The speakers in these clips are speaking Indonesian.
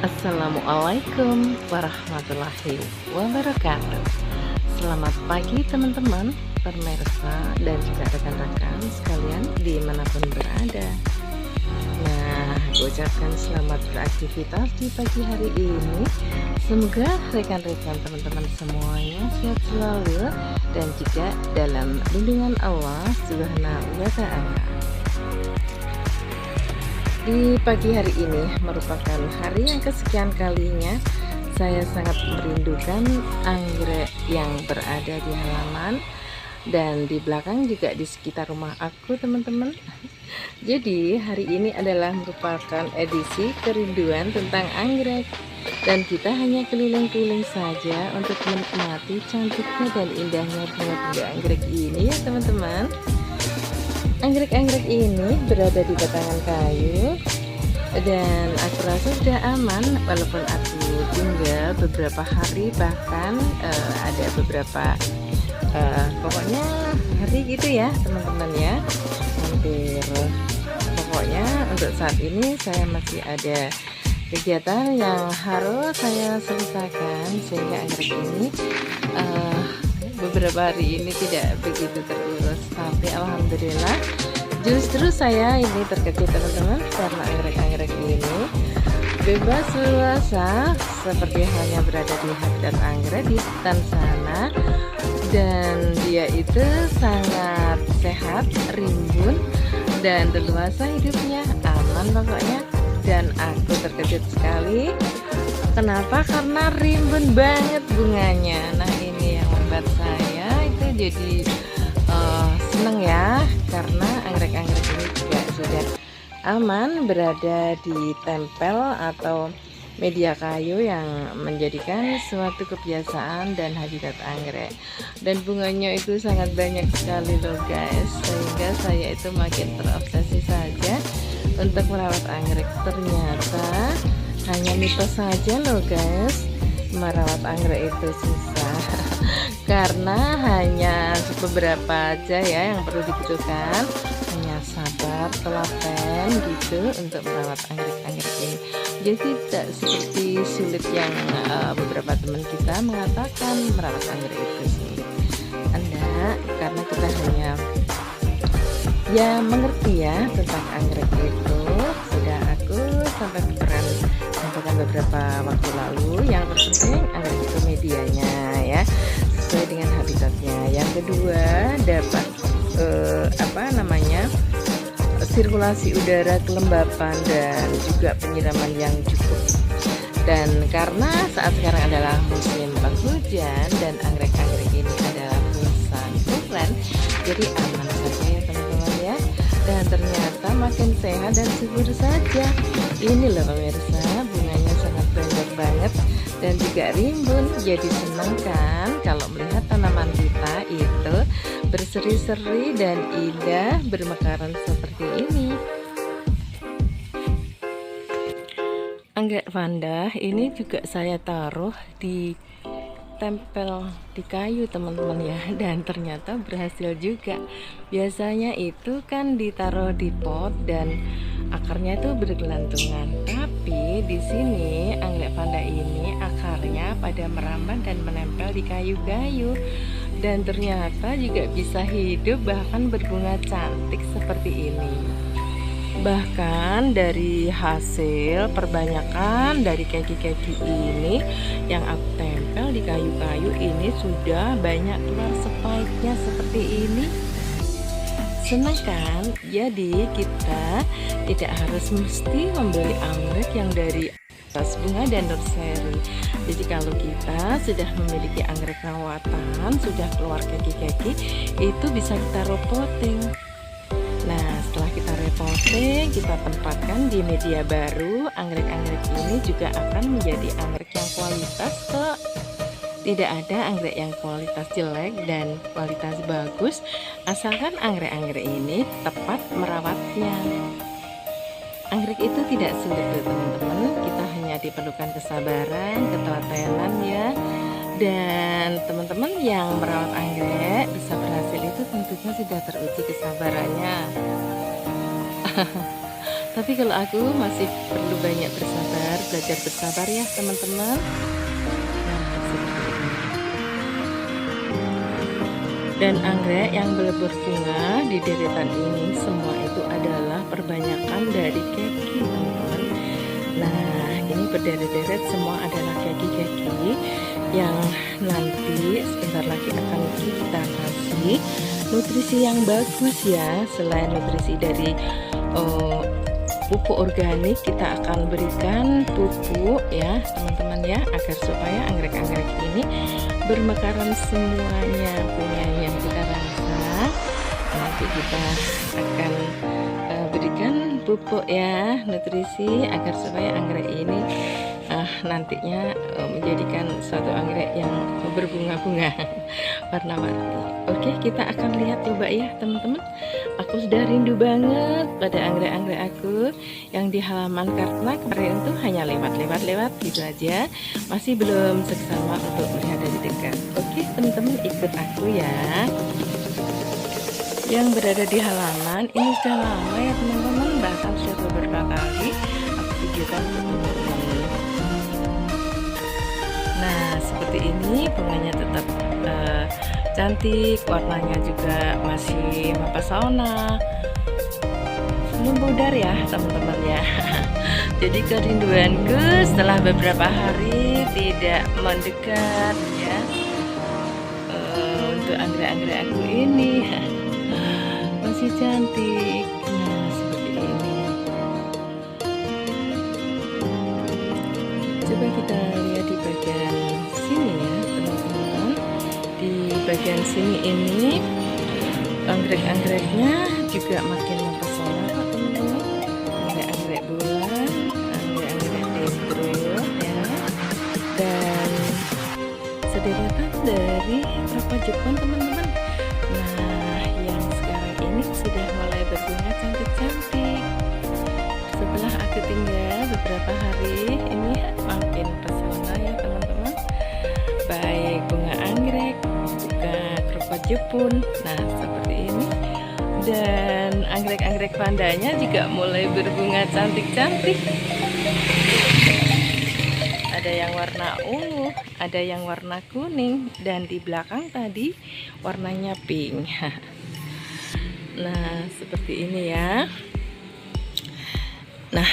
Assalamualaikum warahmatullahi wabarakatuh. Selamat pagi teman-teman, pemirsa dan juga rekan-rekan sekalian dimanapun berada. Nah, aku ucapkan selamat beraktivitas di pagi hari ini. Semoga rekan-rekan teman-teman semuanya sehat selalu dan juga dalam lindungan Allah Subhanahu wa Ta'ala. Di pagi hari ini merupakan hari yang kesekian kalinya saya sangat merindukan anggrek yang berada di halaman dan di belakang juga di sekitar rumah aku teman-teman. Jadi hari ini adalah merupakan edisi kerinduan tentang anggrek dan kita hanya keliling-keliling saja untuk menikmati cantiknya dan indahnya bunga-bunga anggrek ini ya teman-teman. Anggrek-anggrek ini berada di batangan kayu dan aku rasa sudah aman walaupun aku tinggal beberapa hari, bahkan ada beberapa pokoknya hari gitu ya teman-teman ya, hampir pokoknya untuk saat ini saya masih ada kegiatan yang harus saya selesaikan sehingga anggrek ini beberapa hari ini tidak begitu terurus, tapi alhamdulillah justru saya ini terkejut teman-teman karena anggrek-anggrek ini bebas leluasa seperti halnya berada di habitat anggrek di hutan sana, dan dia itu sangat sehat, rimbun dan leluasa hidupnya, aman pokoknya. Dan aku terkejut sekali kenapa, karena rimbun banget bunganya. Nah ini yang membuat saya itu jadi seneng ya, karena anggrek-anggrek ini juga sudah aman berada di tempel atau media kayu yang menjadikan suatu kebiasaan dan habitat anggrek. Dan bunganya itu sangat banyak sekali loh guys, sehingga saya itu makin terobsesi saja untuk merawat anggrek. Ternyata hanya mitos saja loh guys, merawat anggrek itu susah. Karena hanya beberapa aja ya yang perlu dibutuhkan, hanya sabar, telaten gitu untuk merawat anggrek-anggrek ini. Jadi tidak seperti sulit yang beberapa teman kita mengatakan merawat anggrek itu sulit. Enggak, karena kita hanya ya mengerti ya tentang anggrek itu. Sudah aku sampaikan beberapa waktu lalu. Yang terpenting anggrek itu medianya ya, sesuai dengan habitatnya. Yang kedua, dapat sirkulasi udara, kelembapan dan juga penyiraman yang cukup. Dan karena saat sekarang adalah musim penghujan dan anggrek-anggrek ini adalah bulan, jadi aman saja ya teman-teman ya. Dan ternyata makin sehat dan subur saja. Ini loh pemirsa, bunganya sangat banyak banget dan juga rimbun. Jadi senang kan kalau melihat tanaman kita itu berseri-seri dan indah bermekaran seperti ini. Anggrek vanda ini juga saya taruh di tempel di kayu teman-teman ya, dan ternyata berhasil juga. Biasanya itu kan ditaruh di pot dan akarnya itu bergelantungan, tapi di sini anggrek vanda ini akarnya pada merambat dan menempel di kayu-kayu, dan ternyata juga bisa hidup bahkan berbunga cantik seperti ini. Bahkan dari hasil perbanyakan dari keki-keki ini yang aku tempel di kayu-kayu ini sudah banyak keluar spike-nya seperti ini. Senang kan? Jadi kita tidak harus mesti membeli anggrek yang dari atas bunga dan nursery. Jadi kalau kita sudah memiliki anggrek rawatan, sudah keluar keki-keki, itu bisa kita repotting. Nah setelah kita repotting, kita tempatkan di media baru, anggrek-anggrek ini juga akan menjadi anggrek yang kualitas kok. Tidak ada anggrek yang kualitas jelek dan kualitas bagus, asalkan anggrek-anggrek ini tepat merawatnya. Anggrek itu tidak sulit loh teman-teman, kita hanya diperlukan kesabaran, ketelatenan ya. Dan teman-teman yang merawat anggrek bisa berhasil itu tentunya sudah teruji kesabarannya. Tapi kalau aku masih perlu banyak bersabar belajar bersabar ya teman-teman. Nah, seperti ini. Dan anggrek yang belum berbunga di deretan ini semua itu adalah perbanyakan dari keki teman-teman. Nah, ini berderet-deret semua adalah keki-keki yang nanti sebentar lagi akan kita kasih nutrisi yang bagus ya. Selain nutrisi dari pupuk organik, kita akan berikan pupuk ya teman-teman ya, agar supaya anggrek-anggrek ini bermekaran semuanya, punya yang kita rasa. Nanti kita akan berikan pupuk ya, nutrisi, agar supaya anggrek ini nantinya menjadikan suatu anggrek yang berbunga-bunga warna-warni. Oke, kita akan lihat coba ya teman-teman. Aku sudah rindu banget pada anggrek-anggrek aku yang di halaman, karena kemarin itu hanya lewat gitu aja, masih belum seksama untuk melihat dari dekat. Oke teman-teman, ikut aku ya. Yang berada di halaman ini sudah lama ya teman-teman, bahkan sudah beberapa kali aku videokan untuk teman-teman. Nah, seperti ini bunganya tetap cantik, warnanya juga masih mempesona, belum pudar ya teman-teman ya. Jadi kerinduanku setelah beberapa hari tidak mendekat ya, untuk anggrek-anggrek aku ini masih cantik. Nah, seperti ini. Coba kita lihat di bagian sini ya teman-teman. Di bagian sini ini anggrek-anggreknya juga makin mempesona teman-teman. Anggrek-anggrek bulan, anggrek-anggrek dendro ya, dan sederetan dari Kropo Jepun teman-teman. Nah, yang sekarang ini sudah mulai berbunga cantik-cantik. Setelah aku tinggal beberapa hari, ini makin pesona ya teman-teman. Baik bunga anggrek, bunga Kropo Jepun, nah seperti ini. Dan anggrek-anggrek pandanya juga mulai berbunga cantik-cantik. Ada yang warna ungu, ada yang warna kuning, dan di belakang tadi warnanya pink. Nah, seperti ini ya. Nah,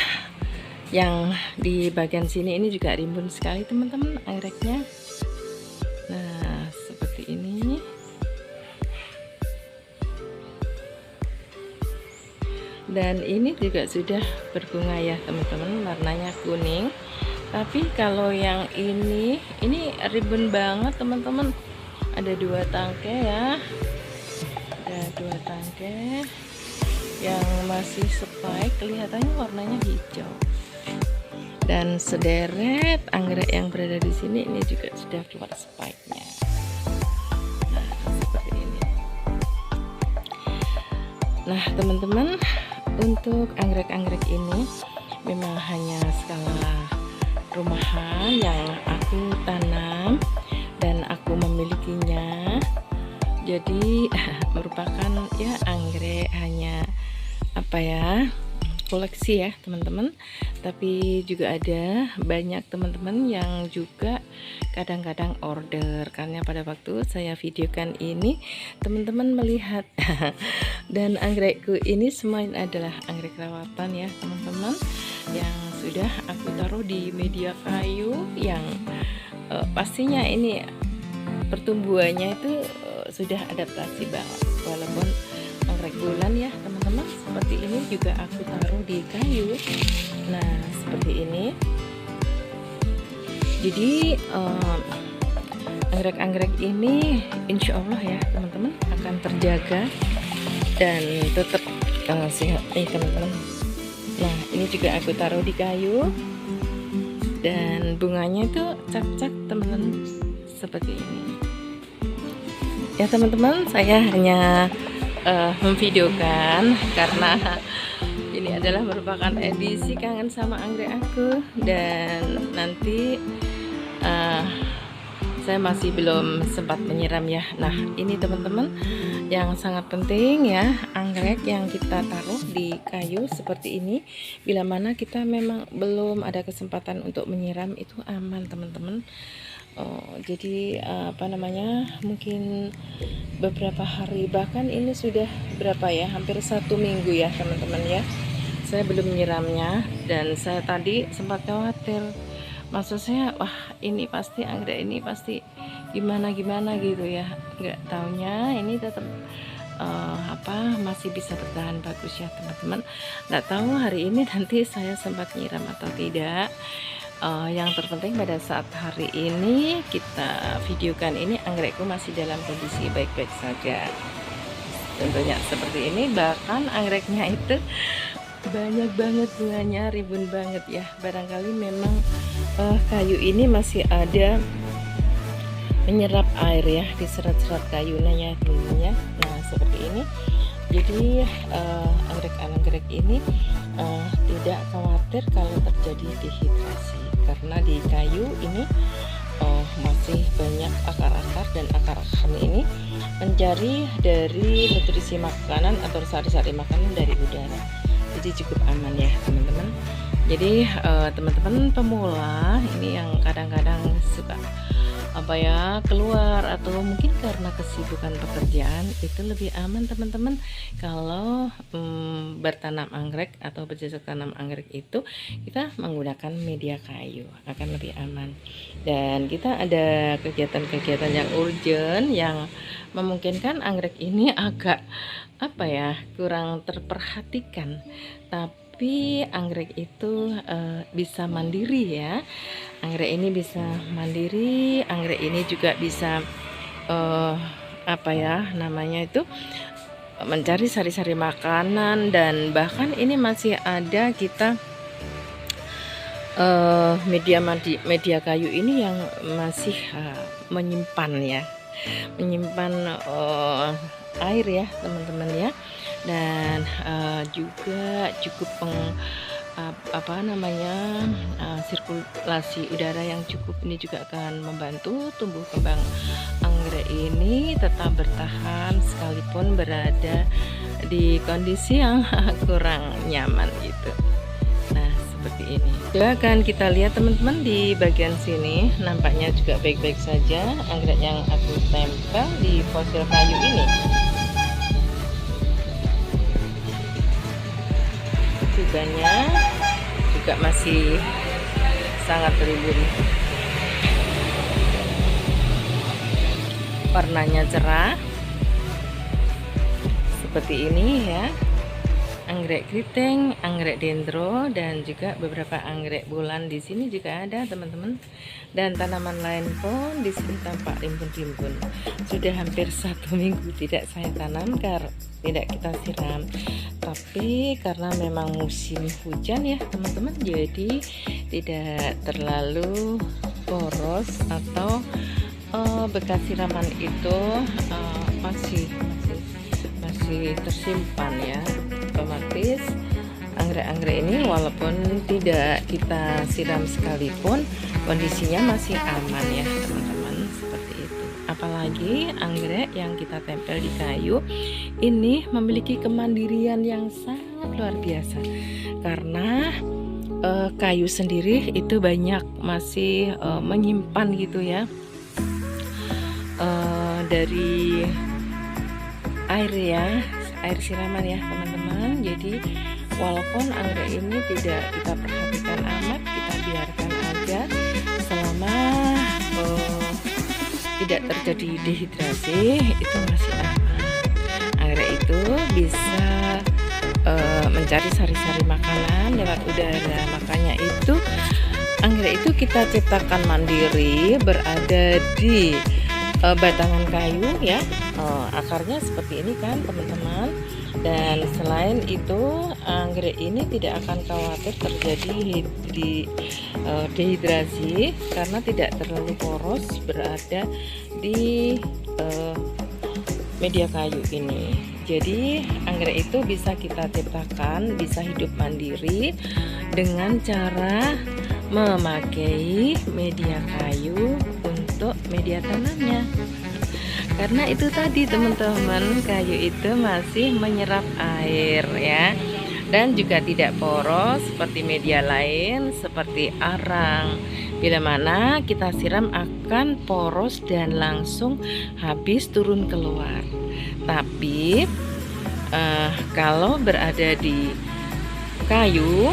yang di bagian sini ini juga rimbun sekali teman-teman anggreknya. Nah, seperti ini. Dan ini juga sudah berbunga ya teman-teman, warnanya kuning. Tapi kalau yang ini ribbon banget teman-teman. Ada 2 tangkai ya. Ada 2 tangkai yang masih spike, kelihatannya warnanya hijau. Dan sederet anggrek yang berada di sini ini juga sudah keluar spike-nya. Nah, seperti ini. Nah, teman-teman, untuk anggrek-anggrek ini memang hanya skala rumahan yang aku tanam dan aku memilikinya. Jadi merupakan ya anggrek hanya koleksi ya teman-teman. Tapi juga ada banyak teman-teman yang juga kadang-kadang order, karena pada waktu saya videokan ini teman-teman melihat dan anggrekku ini semuanya adalah anggrek rawatan ya teman-teman, yang sudah aku taruh di media kayu yang pastinya ini pertumbuhannya itu sudah adaptasi banget. Walaupun anggrek bulan ya teman-teman, seperti ini juga aku taruh di kayu. Nah, seperti ini. Jadi anggrek-anggrek ini insya Allah ya teman-teman akan terjaga dan tetap sehat nih teman-teman. Nah, ini juga aku taruh di kayu dan bunganya itu cap-cap teman-teman seperti ini ya teman-teman. Saya hanya memvideokan karena ini adalah merupakan edisi kangen sama anggrek aku, dan nanti saya masih belum sempat menyiram ya. Nah, ini teman-teman yang sangat penting ya, anggrek yang kita taruh di kayu seperti ini, bila mana kita memang belum ada kesempatan untuk menyiram, itu aman teman-teman. Jadi apa namanya, mungkin beberapa hari, bahkan ini sudah berapa ya, hampir 1 minggu ya teman-teman ya, saya belum menyiramnya. Dan saya tadi sempat khawatir, maksud saya, wah ini pasti anggrek ini pasti gimana gitu ya, nggak taunya ini tetap masih bisa bertahan bagus ya teman-teman. Nggak tahu hari ini nanti saya sempat nyiram atau tidak. Yang terpenting pada saat hari ini kita videokan ini, anggrekku masih dalam kondisi baik-baik saja tentunya seperti ini. Bahkan anggreknya itu banyak banget bunganya, rimbun banget ya. Barangkali memang kayu ini masih ada menyerap air ya, diserat-serat kayunya dulunya. Nah seperti ini. Jadi anggrek ini tidak khawatir kalau terjadi dehidrasi, karena di kayu ini masih banyak akar-akar, dan akar-akar ini mencari dari nutrisi makanan atau sari-sari makanan dari udara. Jadi cukup aman ya teman-teman. Jadi teman-teman pemula ini yang kadang-kadang suka keluar, atau mungkin karena kesibukan pekerjaan, itu lebih aman teman-teman kalau bertanam anggrek atau bercocok tanam anggrek itu kita menggunakan media kayu, akan lebih aman. Dan kita ada kegiatan-kegiatan yang urgent yang memungkinkan anggrek ini agak kurang terperhatikan, tapi anggrek itu bisa mandiri ya. Anggrek ini bisa mandiri, anggrek ini juga bisa mencari sari-sari makanan, dan bahkan ini masih ada kita media kayu ini yang masih menyimpan air ya teman-teman ya. Dan juga cukup sirkulasi udara yang cukup, ini juga akan membantu tumbuh kembang anggrek ini tetap bertahan sekalipun berada di kondisi yang kurang nyaman gitu. Nah seperti ini. Coba akan kita lihat teman-teman di bagian sini, nampaknya juga baik-baik saja anggrek yang aku tempel di fosil kayu ini. Tubanya juga masih sangat rimbun, warnanya cerah seperti ini ya. Anggrek keriting, anggrek dendro, dan juga beberapa anggrek bulan di sini juga ada teman-teman. Dan tanaman lain pun di sini tampak rimbun-rimbun. Sudah hampir 1 minggu tidak saya tanam, karena tidak kita siram. Tapi karena memang musim hujan ya teman-teman, jadi tidak terlalu boros, atau bekas siraman itu masih tersimpan ya. Otomatis anggrek-anggrek ini walaupun tidak kita siram sekalipun, kondisinya masih aman ya teman-teman, seperti itu. Apalagi anggrek yang kita tempel di kayu ini memiliki kemandirian yang sangat luar biasa, karena kayu sendiri itu banyak masih menyimpan gitu ya dari air siraman ya teman-teman. Jadi walaupun anggrek ini tidak kita perhatikan amat, kita biarkan aja selama tidak terjadi dehidrasi, itu masih aman. Anggrek itu bisa mencari sari-sari makanan lewat udara, makanya itu anggrek itu kita ciptakan mandiri, berada di batangan kayu ya. Akarnya seperti ini kan teman-teman. Dan selain itu anggrek ini tidak akan khawatir terjadi dehidrasi, karena tidak terlalu poros, berada di media kayu ini. Jadi anggrek itu bisa kita ciptakan, bisa hidup mandiri dengan cara memakai media kayu untuk untuk media tanamnya. Karena itu tadi teman-teman, kayu itu masih menyerap air ya, dan juga tidak poros seperti media lain seperti arang. Bila mana kita siram akan poros dan langsung habis turun keluar. Tapi kalau berada di kayu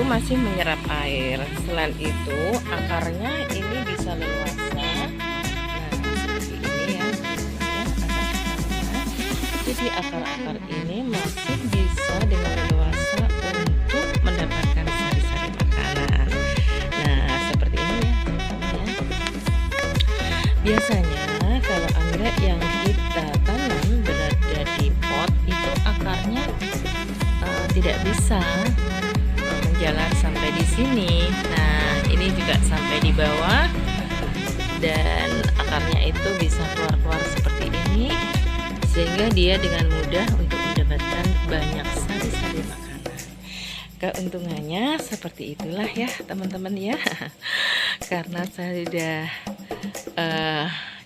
masih menyerap air. Selain itu akarnya ini bisa leluasa. Jadi akar-akar ini masih bisa dengan leluasa untuk mendapatkan sari-sari makanan. Nah, seperti ini ya teman-teman ya. Biasanya kalau anggrek yang kita tanam berada di pot itu akarnya tidak bisa menjalar sampai di sini. Nah, ini juga sampai di bawah dan akarnya itu bisa keluar-keluar seperti ini, sehingga dia dengan mudah untuk mendapatkan banyak sari-sari makanan. Keuntungannya seperti itulah ya teman-teman ya. Karena saya sudah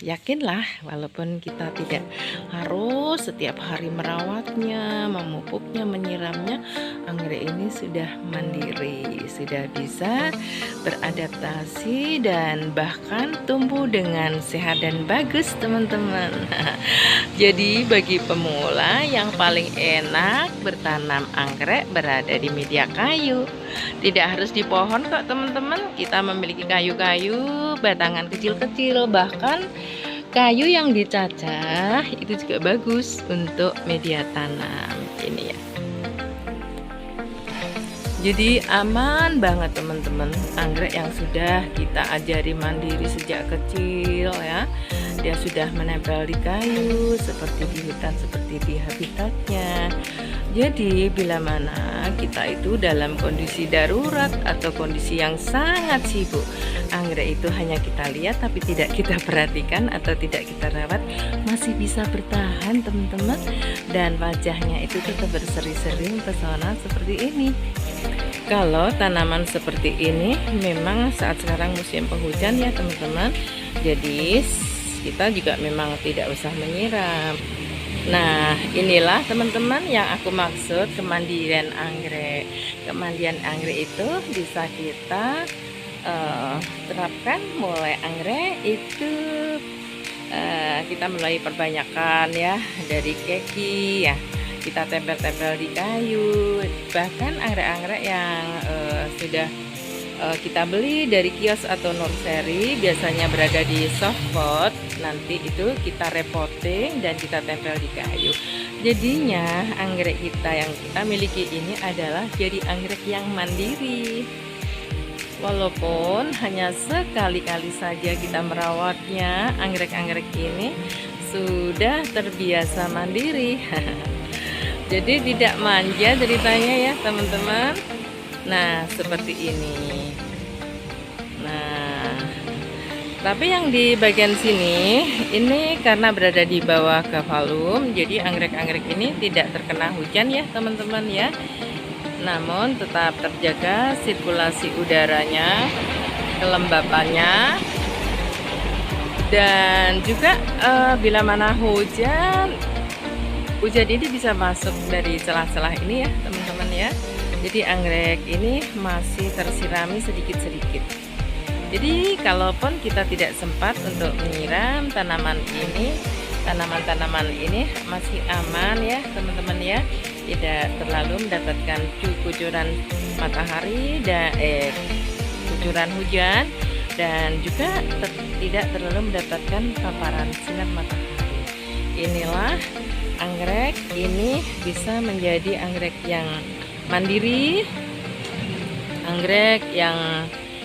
yakinlah, walaupun kita tidak harus setiap hari merawatnya, memupuknya, menyiramnya, anggrek ini sudah mandiri, sudah bisa beradaptasi dan bahkan tumbuh dengan sehat dan bagus teman-teman. Jadi bagi pemula yang paling enak bertanam anggrek berada di media kayu. Tidak harus di pohon kok teman-teman, kita memiliki kayu-kayu batangan kecil-kecil, bahkan kayu yang dicacah itu juga bagus untuk media tanam ini ya. Jadi aman banget teman-teman, anggrek yang sudah kita ajari mandiri sejak kecil ya. Dia sudah menempel di kayu seperti di hutan, seperti di habitatnya. Jadi bila mana kita itu dalam kondisi darurat atau kondisi yang sangat sibuk, anggrek itu hanya kita lihat tapi tidak kita perhatikan atau tidak kita rawat, masih bisa bertahan teman-teman, dan wajahnya itu tetap berseri-seri pesona seperti ini. Kalau tanaman seperti ini memang saat sekarang musim penghujan ya teman-teman, jadi kita juga memang tidak usah menyiram. Nah, inilah teman-teman yang aku maksud kemandirian anggrek. Kemandirian anggrek itu bisa kita terapkan mulai anggrek itu kita mulai perbanyakan ya, dari keki ya, kita tempel-tempel di kayu. Bahkan anggrek-anggrek yang sudah kita beli dari kios atau nursery, biasanya berada di softpot, nanti itu kita repotting dan kita tempel di kayu. Jadinya anggrek kita yang kita miliki ini adalah jadi anggrek yang mandiri. Walaupun hanya sekali-kali saja kita merawatnya, anggrek-anggrek ini sudah terbiasa mandiri. Jadi tidak manja ceritanya ya teman-teman. Nah, seperti ini. Nah, tapi yang di bagian sini ini karena berada di bawah kavalum, jadi anggrek-anggrek ini tidak terkena hujan ya teman-teman ya. Namun tetap terjaga sirkulasi udaranya, kelembapannya, dan juga bila mana hujan ini bisa masuk dari celah-celah ini ya teman-teman ya. Jadi anggrek ini masih tersirami sedikit-sedikit. Jadi kalaupun kita tidak sempat untuk menyiram tanaman ini masih aman ya teman-teman ya. Tidak terlalu mendapatkan kucuran matahari dan kucuran hujan, dan juga tidak terlalu mendapatkan paparan sinar matahari. Inilah anggrek ini bisa menjadi anggrek yang mandiri, anggrek yang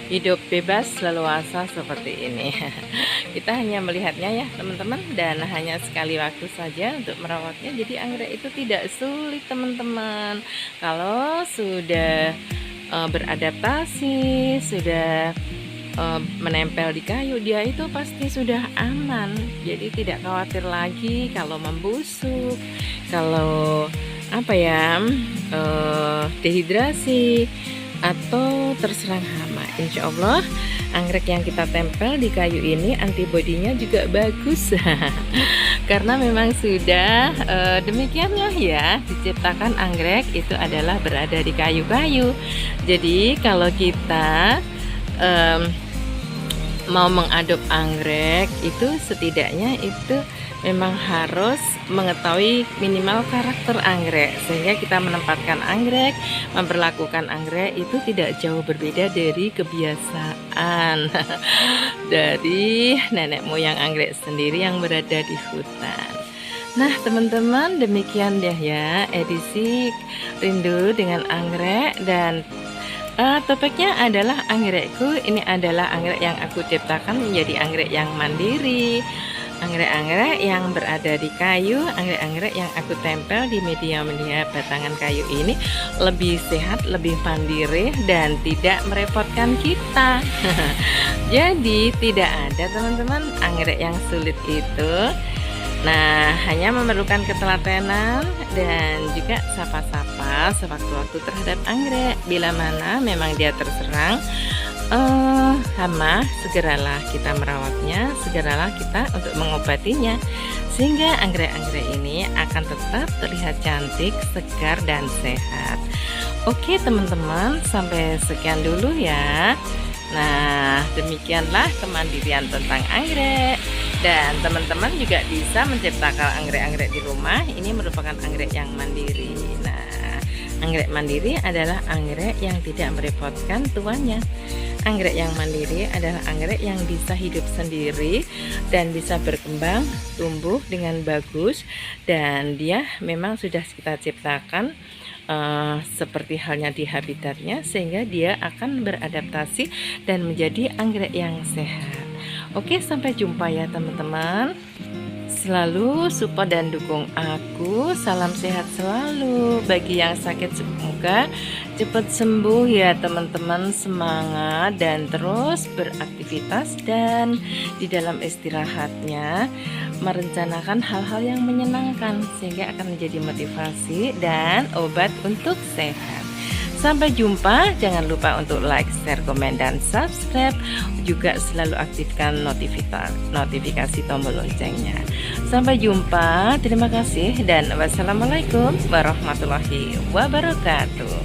hidup bebas leluasa seperti ini. Kita hanya melihatnya ya teman-teman, dan hanya sekali waktu saja untuk merawatnya. Jadi anggrek itu tidak sulit teman-teman. Kalau sudah beradaptasi, sudah menempel di kayu, dia itu pasti sudah aman. Jadi tidak khawatir lagi kalau membusuk, kalau dehidrasi atau terserang hama. Insya Allah anggrek yang kita tempel di kayu ini antibodinya juga bagus. Karena memang sudah demikianlah ya, diciptakan anggrek itu adalah berada di kayu-kayu. Jadi kalau kita mau mengadop anggrek itu setidaknya itu memang harus mengetahui minimal karakter anggrek, sehingga kita menempatkan anggrek, memperlakukan anggrek itu tidak jauh berbeda dari kebiasaan dari nenek moyang anggrek sendiri yang berada di hutan. Nah teman-teman, demikian deh ya edisi rindu dengan anggrek. Dan topiknya adalah anggrekku. Ini adalah anggrek yang aku ciptakan menjadi anggrek yang mandiri, anggrek-anggrek yang berada di kayu, anggrek-anggrek yang aku tempel di media-media batangan kayu ini lebih sehat, lebih mandiri, dan tidak merepotkan kita. Jadi tidak ada teman-teman anggrek yang sulit itu. Nah, hanya memerlukan ketelatenan dan juga sapa-sapa sewaktu-waktu terhadap anggrek. Bila mana memang dia terserang hama, segeralah kita merawatnya, segeralah kita untuk mengobatinya, sehingga anggrek-anggrek ini akan tetap terlihat cantik, segar, dan sehat. Oke teman-teman, sampai sekian dulu ya. Nah, demikianlah kemandirian tentang anggrek. Dan teman-teman juga bisa menciptakan anggrek-anggrek di rumah. Ini merupakan anggrek yang mandiri. Nah, anggrek mandiri adalah anggrek yang tidak merepotkan tuannya. Anggrek yang mandiri adalah anggrek yang bisa hidup sendiri dan bisa berkembang, tumbuh dengan bagus. Dan dia memang sudah kita ciptakan seperti halnya di habitatnya, sehingga dia akan beradaptasi dan menjadi anggrek yang sehat. Oke, sampai jumpa ya teman-teman. Selalu support dan dukung aku. Salam sehat selalu. Bagi yang sakit semoga cepat sembuh ya teman-teman. Semangat dan terus beraktivitas, dan di dalam istirahatnya merencanakan hal-hal yang menyenangkan, sehingga akan menjadi motivasi dan obat untuk sehat. Sampai jumpa, jangan lupa untuk like, share, komen, dan subscribe. Juga selalu aktifkan notifikasi tombol loncengnya. Sampai jumpa, terima kasih, dan wassalamualaikum warahmatullahi wabarakatuh.